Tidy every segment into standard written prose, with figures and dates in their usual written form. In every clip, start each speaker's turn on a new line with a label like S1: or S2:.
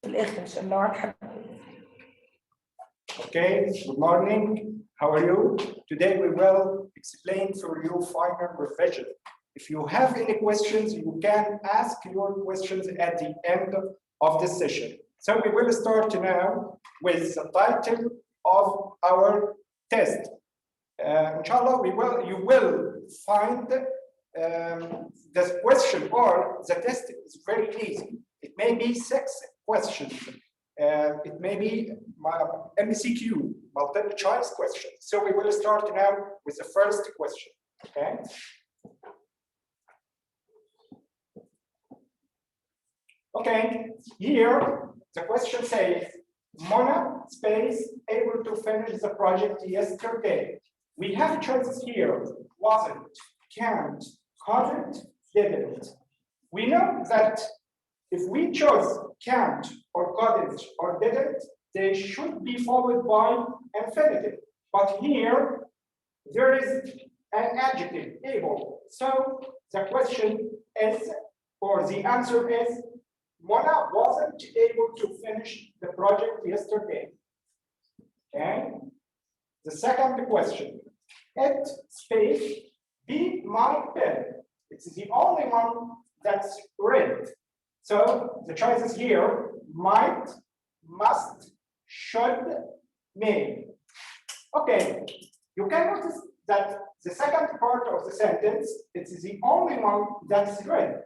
S1: في الآخر إن شاء الله واضحة.
S2: Okay, good morning. How are you? Today we will explain for you final revision. If you have any questions, you can ask your questions at the end of the session. So we will start now with the title of our test. Inshallah, you will find the question or the test is very easy. It may be 6 questions. It may be MCQ, multiple choice question. So we will start now with the first question. Okay. Okay. Here the question says, Mona space able to finish the project yesterday. We have choices here: wasn't, can't, couldn't, didn't. We know that if we chose can't or couldn't or didn't, they should be followed by infinitive. But here, there is an adjective, able. So the question is, or the answer is, Mona wasn't able to finish the project yesterday. Okay? The second question, it space be my pen. It's the only one that's red. So the choices here: might, must, should, may. Okay, you can notice that the second part of the sentence, it's the only one that's red.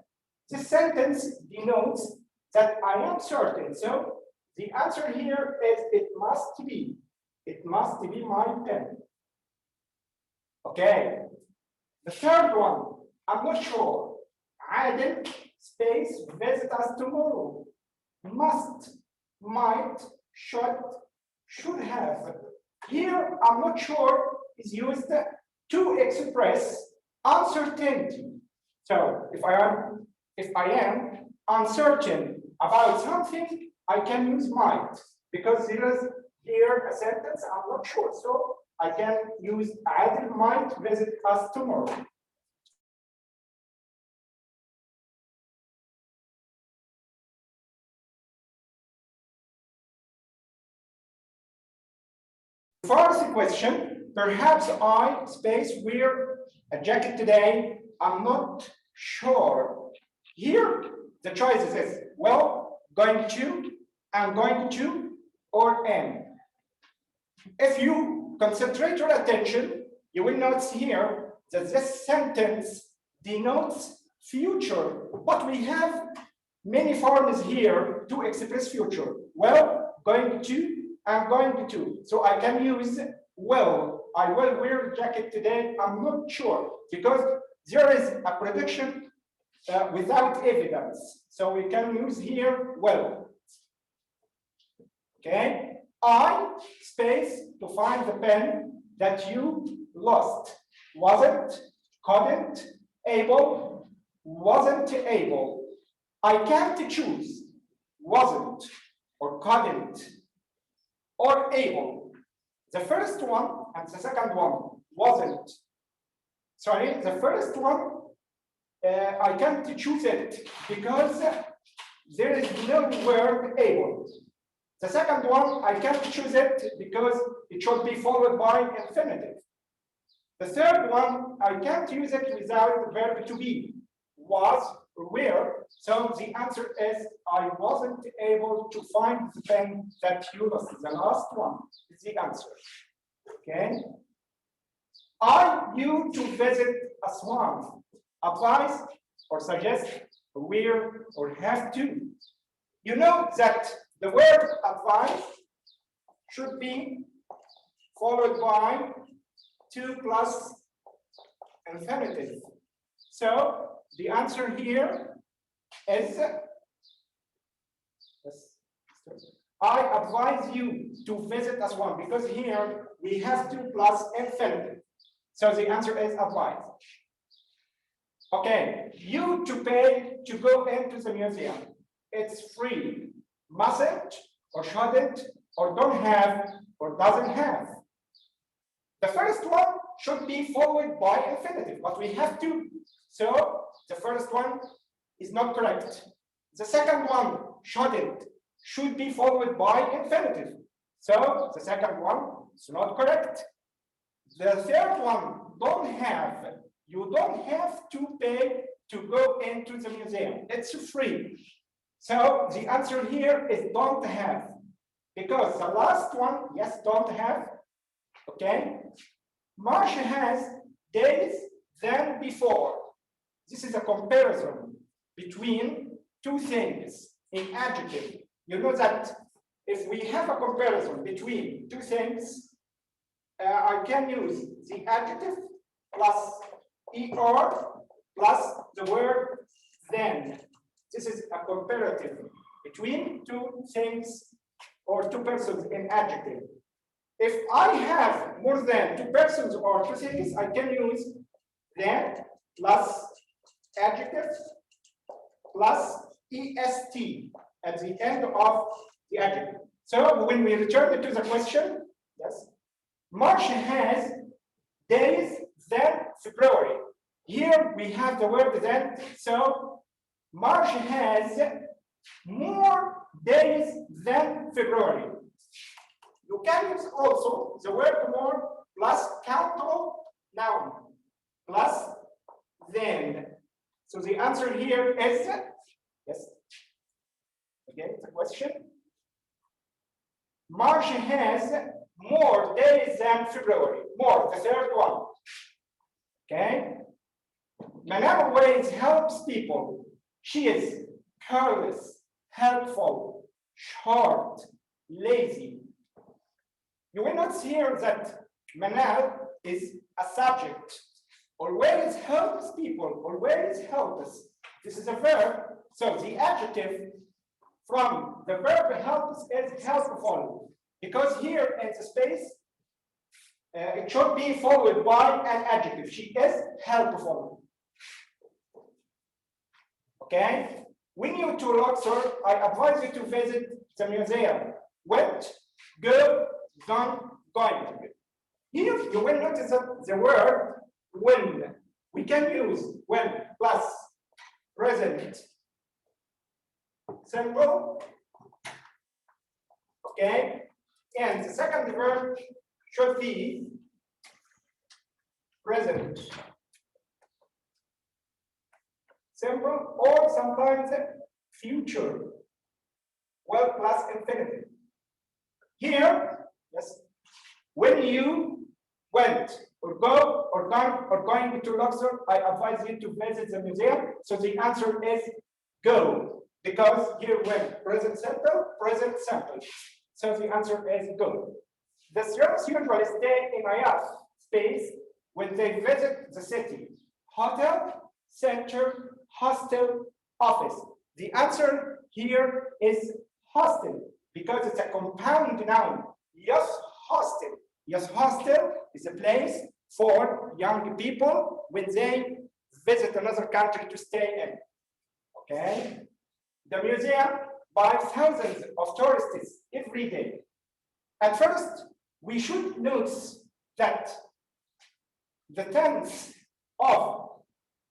S2: This sentence denotes that I am certain. So the answer here is it must be my pen. Okay, the third one, I'm not sure. Adel space visit us tomorrow. Must, might, should have. Here, I'm not sure is used to express uncertainty. So if I am uncertain about something, I can use might, because there is here a sentence I'm not sure. So I can use Adel might visit us tomorrow. First question, perhaps I space wear a jacket today. I'm not sure. Here, the choices is well, going to, I'm going to, or am. If you concentrate your attention, you will notice here that this sentence denotes future, but we have many forms here to express future. Well, going to, I'm going to. So I can use will. I will wear a jacket today. I'm not sure, because there is a prediction without evidence. So we can use here will. Okay. I space to find the pen that you lost. Wasn't, couldn't, able, wasn't able. I can't choose. Wasn't or couldn't or able. The first one and the second one wasn't. Sorry, the first one I can't choose it because there is no word able. The second one I can't choose it because it should be followed by infinitive. The third one I can't use it without the verb to be. Was or were. So the answer is I wasn't able to find the pen that you lost. The last one is the answer. Okay. Are you to visit Aswan? Advise or suggest, will or have to. You know that the word advise should be followed by to plus infinitive. So the answer here is I advise you to visit Aswan, because here we have to plus infinitive. So the answer is advise. Okay, you to pay to go into the museum. It's free. Mustn't or shouldn't or don't have or doesn't have. The first one should be followed by infinitive, but we have to. So the first one is not correct. The second one, shouldn't. should be followed by infinitive. So the second one is not correct. The third one, don't have. You don't have to pay to go into the museum. It's free. So the answer here is don't have. Because the last one, yes, don't have. Okay. Marcia has days than before. This is a comparison between two things in adjective. You know that if we have a comparison between two things, I can use the adjective plus er plus the word then. This is a comparative between two things or two persons in adjective. If I have more than two persons or two things, I can use then plus adjective plus est at the end of the adjective. So when we return to the question, yes, Marcia has days than February. Here we have the word then, so Marcia has more days than February. You can use also the word more plus countable noun plus then. So the answer here is yes. Again, it's a question. Marcia has more days than February. More, the third one. Okay. Manal always helps people. She is careless, helpful, short, lazy. You will notice here that Manal is a subject. Always helps people, always helps. This is a verb. So the adjective from the verb helps is helpful. Because here in the space, it should be followed by an adjective. She is helpful. Okay? When you to Luxor, I advise you to visit the museum. Went, go, gone, going. Here you will notice that the word when. We can use when plus present simple. Okay? And the second verb should be present simple or sometimes future. Well plus infinitive. Here, yes, when you went or go or gone or going to Luxor, I advise you to visit the museum. So the answer is go, because here when present simple, present simple. So the answer is go. The students usually stay in IF space when they visit the city. Hotel, center, hostel, office. The answer here is hostel because it's a compound noun. Yes, hostel. Yes, hostel is a place for young people when they visit another country to stay in. Okay? The museum by thousands of tourists every day. At first, we should notice that the tense of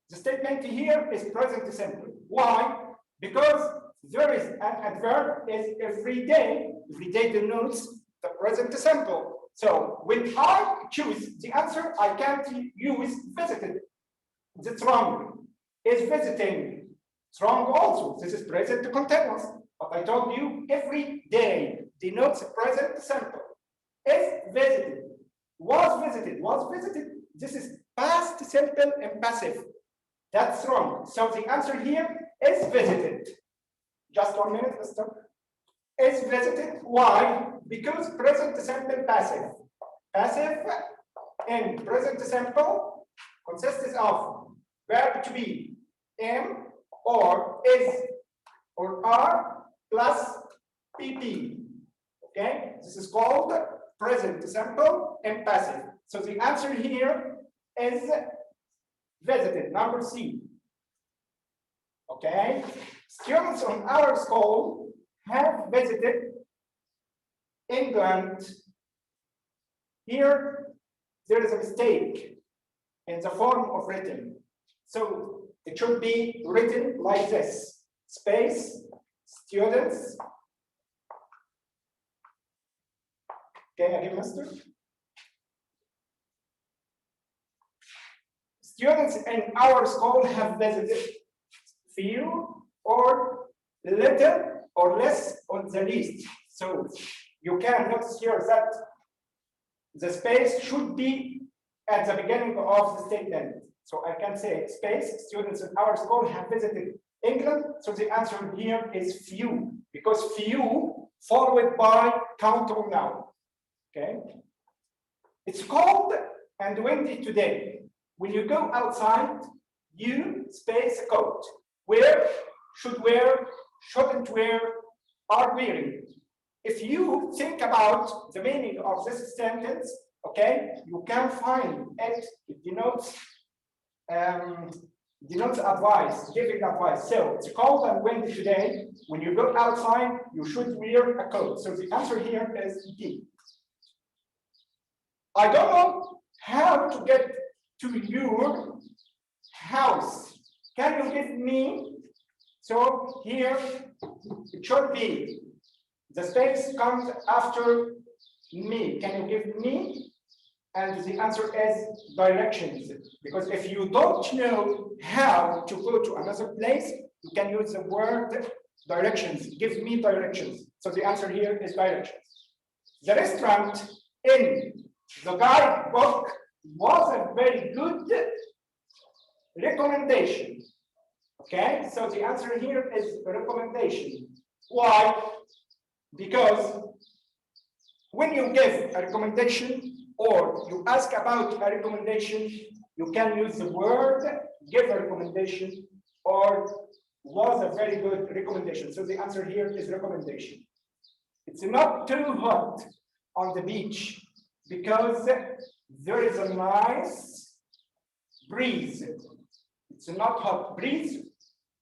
S2: the statement here is present simple. Why? Because there is an adverb is every day. Every day denotes the present simple. So when I choose the answer, I can't use visited. That's wrong. Is visiting. It's wrong also. This is present continuous. But I told you every day denotes present simple. Is visited. Was visited. Was visited. This is past simple and passive. That's wrong. So the answer here is visited. Just 1 minute, Mr. Is visited. Why? Because present simple passive. Passive in present simple consists of verb to be am or is or are plus pp. Okay? This is called present simple and passive. So the answer here is visited, number C. Okay? Students on our school have visited England. Here, there is a mistake in the form of written. So it should be written like this. Space, students Okay, again, Master. Students in our school have visited few or little or less on the list. So you can notice here that the space should be at the beginning of the statement. So I can say space, students in our school have visited England. So the answer here is few, because few followed by countable noun. Okay. It's cold and windy today. When you go outside, you space a coat. Wear, should wear, shouldn't wear, are wearing. If you think about the meaning of this sentence, okay, you can find it. It denotes advice, giving advice. So it's cold and windy today. When you go outside, you should wear a coat. So the answer here is D. I don't know how to get to your house. Can you give me? So here it should be the space comes after me. Can you give me? And the answer is directions. Because if you don't know how to go to another place, you can use the word directions. Give me directions. So the answer here is directions. The restaurant in the guidebook was a very good recommendation. Okay, so the answer here is recommendation. Why? Because when you give a recommendation or you ask about a recommendation, you can use the word give a recommendation or was a very good recommendation. So the answer here is recommendation. It's not too hot on the beach because there is a nice breeze. It's not hot. Breeze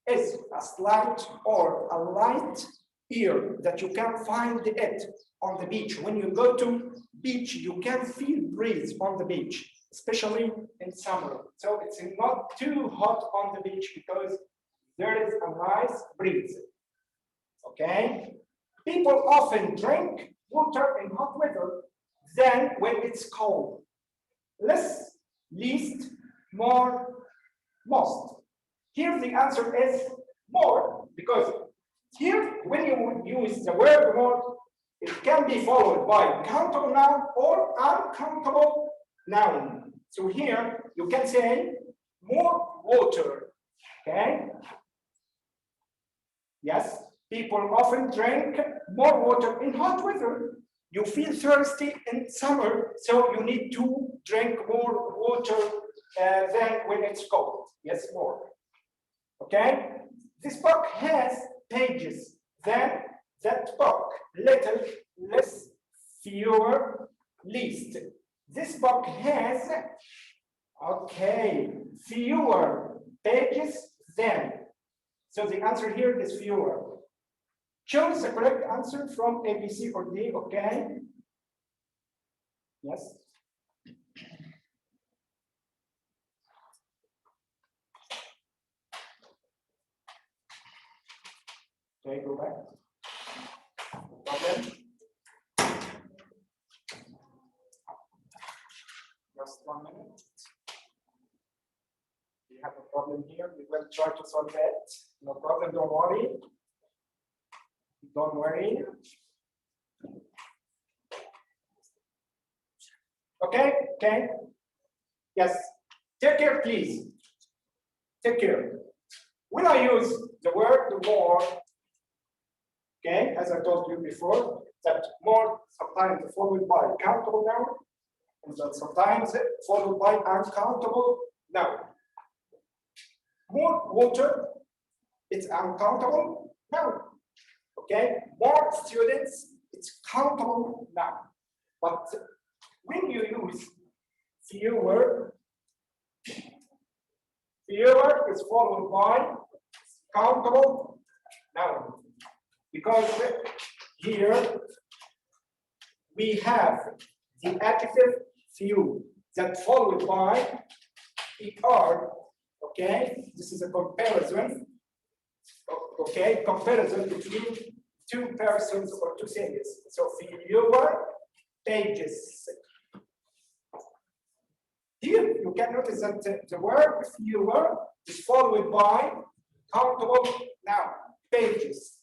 S2: is a slight or a light air that you can find it on the beach. When you go to beach, you can feel breeze on the beach, especially in summer. So it's not too hot on the beach because there is a nice breeze. Okay? People often drink water in hot weather than when it's cold. Less, least, more, most. Here the answer is more, because here when you use the word more, it can be followed by countable noun or uncountable noun. So here you can say more water. Okay? Yes, people often drink more water in hot weather. You feel thirsty in summer, so you need to drink more water than when it's cold. Yes, more. Okay? This book has pages than that book. Little, less, fewer, least. This book has, okay, fewer pages than. So the answer here is fewer. Choose the correct answer from A, B, C, or D, okay? Yes? Okay, go back. Problem. Just 1 minute. We have a problem here. We will try to solve it. No problem, don't worry. Don't worry. Okay, okay. Yes. Take care, please. Take care. When I use the word more, okay, as I told you before, that more sometimes followed by countable noun, and then sometimes followed by uncountable noun. More water, it's uncountable noun. Okay, more students, it's countable noun. But when you use fewer, fewer is followed by countable noun. Because here we have the adjective few that followed by er. Okay, this is a comparison. Okay, comparison between two persons or two things. So fewer pages. Here you can notice that the word fewer is followed by countable noun, pages.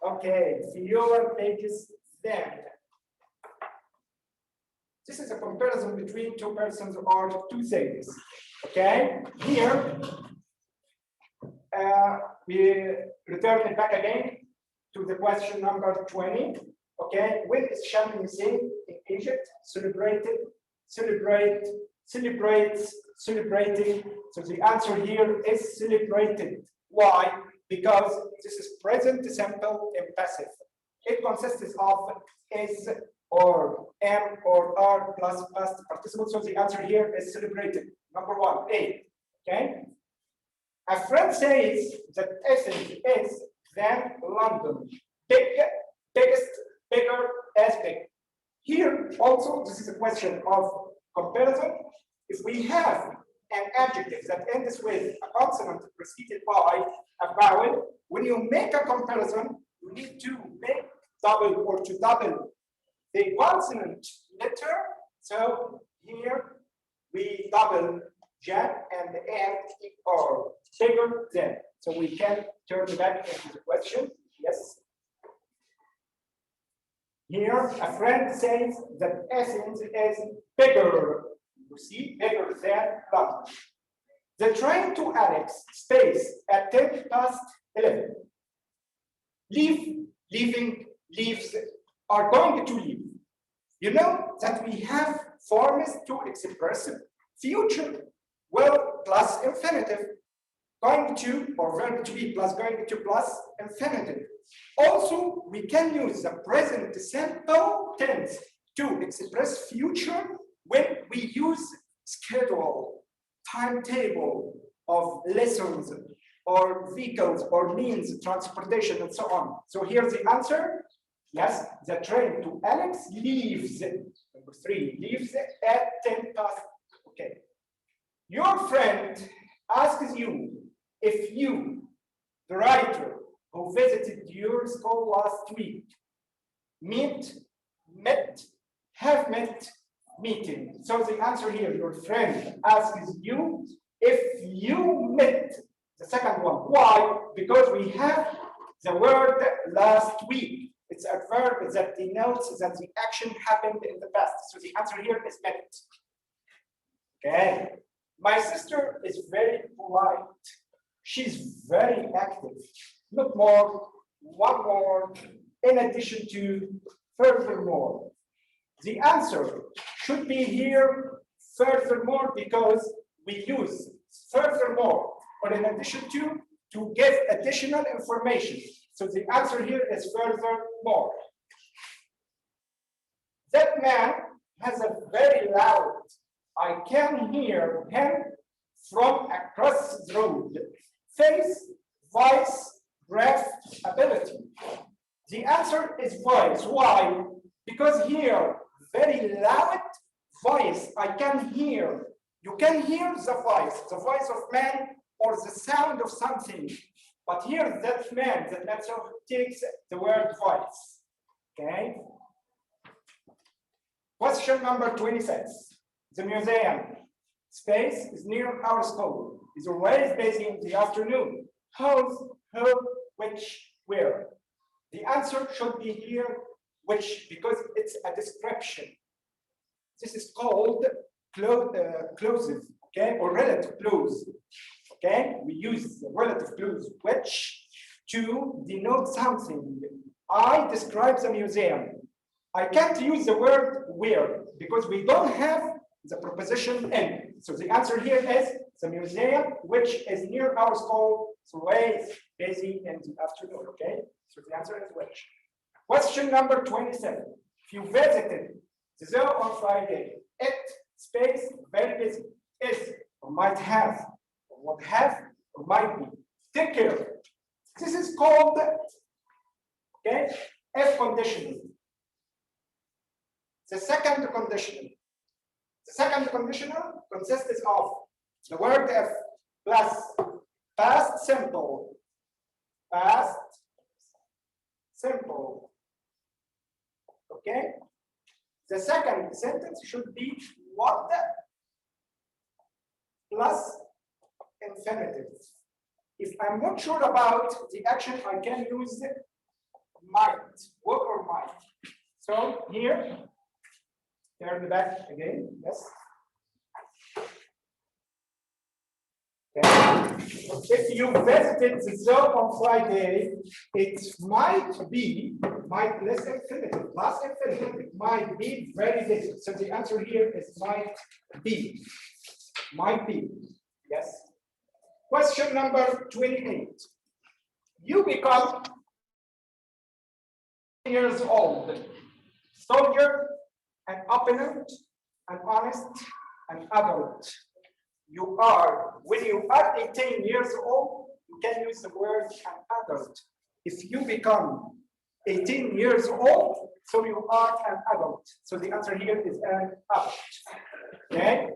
S2: Okay, fewer pages than. This is a comparison between two persons or two things. Okay, here we return it back again to the question number 20. Okay, when is Sham in Egypt celebrated? Celebrating. So the answer here is celebrated. Why? Because this is present simple and passive. It consists of is or am or are plus past participle. So the answer here is celebrated. Number 1, A. Okay. A friend says that Athens is than London. Biggest, bigger, as big. Here also, this is a question of comparison. If we have an adjective that ends with a consonant preceded by a vowel, when you make a comparison, you need to make double or to double the consonant letter. So here we double J and M or bigger than. So we can turn back into the question. Yes. Here, a friend says that Athens is bigger. You see, bigger than London. The train to Alex stays at 11:10. Leaves are going to leave. You know that we have forms to express future. Well, plus infinitive. Going to or verb to be plus going to plus infinitive. Also, we can use the present simple tense to express future when we use schedule, timetable of lessons or vehicles or means transportation and so on. So here's the answer. Yes, the train to Alex leaves. Number 3, leaves at 10 past. Okay. Your friend asks you if you, the writer who visited your school last week, have met, meeting. So the answer here, your friend asks you if you met. The second one. Why? Because we have the word last week. It's a verb that denotes that the action happened in the past. So the answer here is met. Okay. My sister is very polite. She's very active. Not more, one more, in addition to furthermore. The answer should be here furthermore because we use furthermore or in addition to give additional information. So the answer here is furthermore. That man has a very loud, I can hear him from across the road. Face, voice, breath, ability. The answer is voice. Why? Because here, very loud voice, I can hear. You can hear the voice of man or the sound of something. But here, that man takes the word voice. Okay? Question number 26. The museum space is near our school. Is always busy in the afternoon. Whose, who, which, where? The answer should be here, which, because it's a description. This is called clausive, okay, or relative clause. Okay, we use the relative clause which to denote something. I describe the museum. I can't use the word where because we don't have the preposition in. So the answer here is the museum, which is near our school, so always busy in the afternoon. Okay, so the answer is which. Question number 27. If you visited the zoo on Friday, it space very busy is or might have or would have or might be. Take care. This is called okay if conditional. The second conditional. The second conditional consists of the word if plus past simple. Past simple. Okay. The second sentence should be what plus infinitive. If I'm not sure about the action, I can use might, would or might. So here, turn back again, yes. Okay. If you visited the zoo on Friday, it might be, might plus infinitive, it might be very busy. So the answer here is might be. Might be, yes. Question number 28. You become years old, soldier, an opponent, an honest, an adult. You are, when you are 18 years old, you can use the word an adult. If you become 18 years old, so you are an adult. So the answer here is an adult. Okay?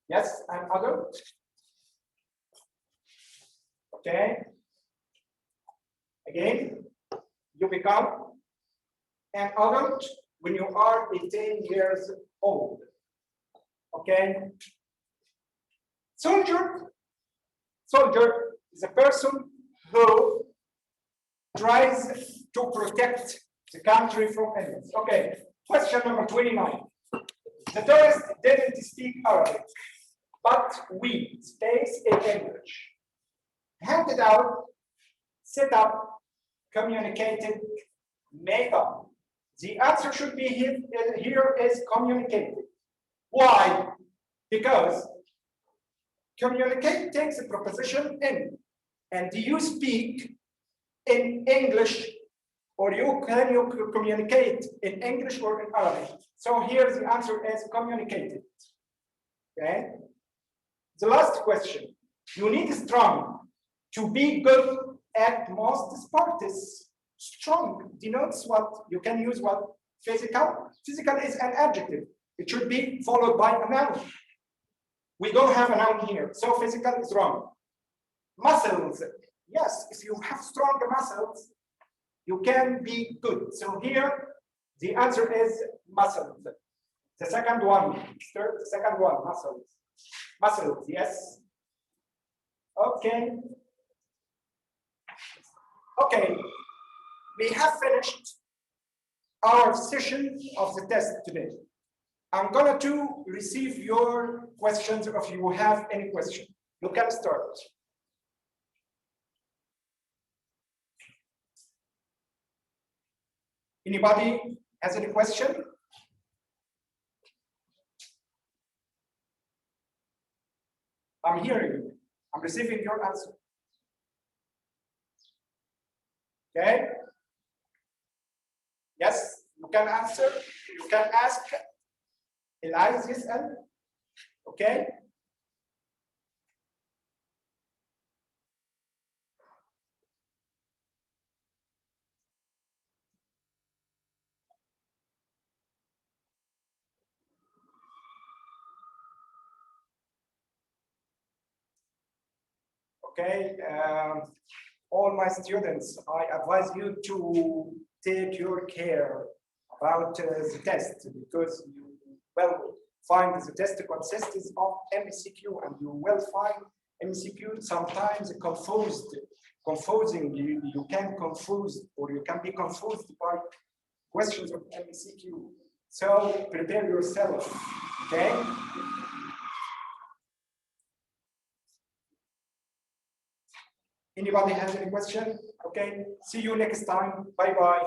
S2: Yes, an adult. Okay? Again, you become an adult when you are 18 years old. Okay? Soldier is a person who tries to protect the country from enemies. Okay, question number 29. The tourist didn't speak Arabic, but we, space in English, handed out, set up, communicated, made up. The answer should be here is communicated. Why? Because communicate takes a preposition in, and you speak in English, or you communicate in English or in Arabic. So here the answer is communicated. Okay. The last question. You need strong to be good at most sports. Strong denotes what? You can use what? Physical. Physical is an adjective. It should be followed by a noun. We don't have a noun here, so physical is wrong. Muscles. Yes, if you have strong muscles, you can be good. So here, the answer is muscles. The second one, the second one, muscles. Muscles, yes. Okay. Okay, we have finished our session of the test today. I'm going to receive your questions if you have any question. You can start. Anybody has any question? I'm hearing you. I'm receiving your answer. Okay? Yes, you can answer. You can ask. اللي عايز يسأل. Okay? Okay, all my students, I advise you to take your care about the test, because you will find the test consists of MCQ, and you will find MCQ sometimes confusing. You can confuse, or you can be confused by questions of MCQ. So prepare yourself, okay? Anybody has any question? Okay, see you next time. Bye-bye.